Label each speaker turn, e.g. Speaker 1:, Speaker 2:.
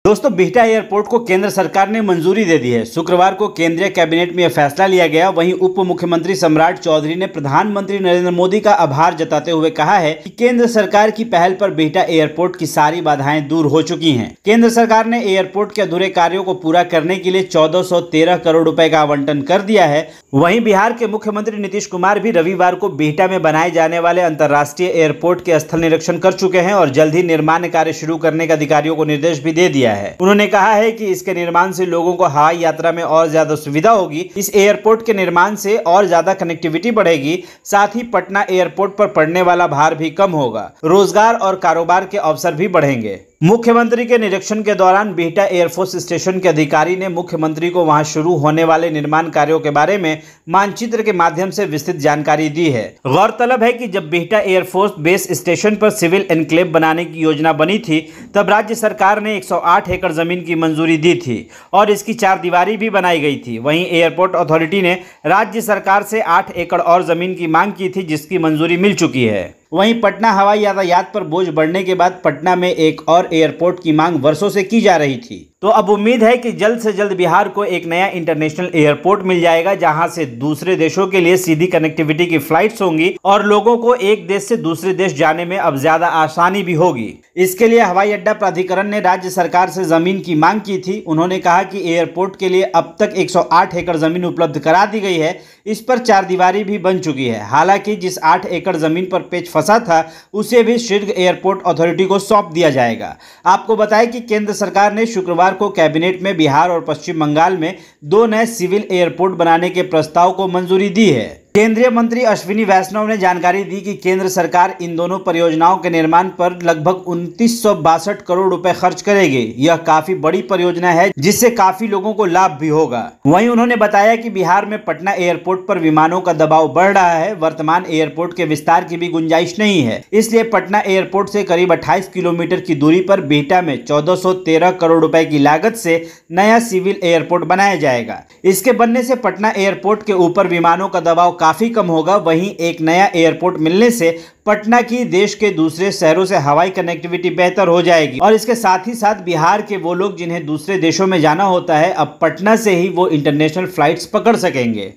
Speaker 1: दोस्तों, बिहटा एयरपोर्ट को केंद्र सरकार ने मंजूरी दे दी है। शुक्रवार को केंद्रीय कैबिनेट में यह फैसला लिया गया। वहीं उप मुख्यमंत्री सम्राट चौधरी ने प्रधानमंत्री नरेंद्र मोदी का आभार जताते हुए कहा है कि केंद्र सरकार की पहल पर बिहटा एयरपोर्ट की सारी बाधाएं दूर हो चुकी हैं। केंद्र सरकार ने एयरपोर्ट के अधूरे कार्यों को पूरा करने के लिए 1413 करोड़ रुपए का आवंटन कर दिया है। वहीं बिहार के मुख्यमंत्री नीतीश कुमार भी रविवार को बिहटा में बनाए जाने वाले अंतर्राष्ट्रीय एयरपोर्ट के स्थल निरीक्षण कर चुके हैं और जल्द ही निर्माण कार्य शुरू करने का अधिकारियों को निर्देश भी दे दिया है। उन्होंने कहा है कि इसके निर्माण से लोगों को हवाई यात्रा में और ज्यादा सुविधा होगी। इस एयरपोर्ट के निर्माण से और ज्यादा कनेक्टिविटी बढ़ेगी। साथ ही पटना एयरपोर्ट पर पड़ने वाला भार भी कम होगा। रोजगार और कारोबार के अवसर भी बढ़ेंगे। मुख्यमंत्री के निरीक्षण के दौरान बिहटा एयरफोर्स स्टेशन के अधिकारी ने मुख्यमंत्री को वहां शुरू होने वाले निर्माण कार्यों के बारे में मानचित्र के माध्यम से विस्तृत जानकारी दी है। गौरतलब है कि जब बिहटा एयरफोर्स बेस स्टेशन पर सिविल एन्क्लेव बनाने की योजना बनी थी, तब राज्य सरकार ने 108 एकड़ जमीन की मंजूरी दी थी और इसकी 4 दीवारी भी बनाई गई थी। वहीं एयरपोर्ट अथॉरिटी ने राज्य सरकार से 8 एकड़ और जमीन की मांग की थी, जिसकी मंजूरी मिल चुकी है। वहीं पटना हवाई यातायात पर बोझ बढ़ने के बाद पटना में एक और एयरपोर्ट की मांग वर्षों से की जा रही थी। तो अब उम्मीद है कि जल्द से जल्द बिहार को एक नया इंटरनेशनल एयरपोर्ट मिल जाएगा, जहां से दूसरे देशों के लिए सीधी कनेक्टिविटी की फ्लाइट्स होंगी और लोगों को एक देश से दूसरे देश जाने में अब ज्यादा आसानी भी होगी। इसके लिए हवाई अड्डा प्राधिकरण ने राज्य सरकार से जमीन की मांग की थी। उन्होंने कहा कि एयरपोर्ट के लिए अब तक 108 एकड़ जमीन उपलब्ध करा दी गई है। इस पर 4 दीवारी भी बन चुकी है। हालांकि जिस 8 एकड़ जमीन पर पेच फंसा था, उसे भी शीघ्र एयरपोर्ट अथॉरिटी को सौंप दिया जाएगा। आपको बताएं कि केंद्र सरकार ने शुक्रवार को कैबिनेट में बिहार और पश्चिम बंगाल में 2 नए सिविल एयरपोर्ट बनाने के प्रस्ताव को मंजूरी दी है। केंद्रीय मंत्री अश्विनी वैष्णव ने जानकारी दी कि केंद्र सरकार इन दोनों परियोजनाओं के निर्माण पर लगभग 2962 करोड़ रुपए खर्च करेगी। यह काफी बड़ी परियोजना है, जिससे काफी लोगों को लाभ भी होगा। वहीं उन्होंने बताया कि बिहार में पटना एयरपोर्ट पर विमानों का दबाव बढ़ रहा है। वर्तमान एयरपोर्ट के विस्तार की भी गुंजाइश नहीं है। इसलिए पटना एयरपोर्ट से करीब 28 किलोमीटर की दूरी पर बिहटा में 1413 करोड़ रुपए की लागत से नया सिविल एयरपोर्ट बनाया जाएगा। इसके बनने से पटना एयरपोर्ट के ऊपर विमानों का दबाव काफी कम होगा। वहीं एक नया एयरपोर्ट मिलने से पटना की देश के दूसरे शहरों से हवाई कनेक्टिविटी बेहतर हो जाएगी और इसके साथ ही साथ बिहार के वो लोग जिन्हें दूसरे देशों में जाना होता है, अब पटना से ही वो इंटरनेशनल फ्लाइट्स पकड़ सकेंगे।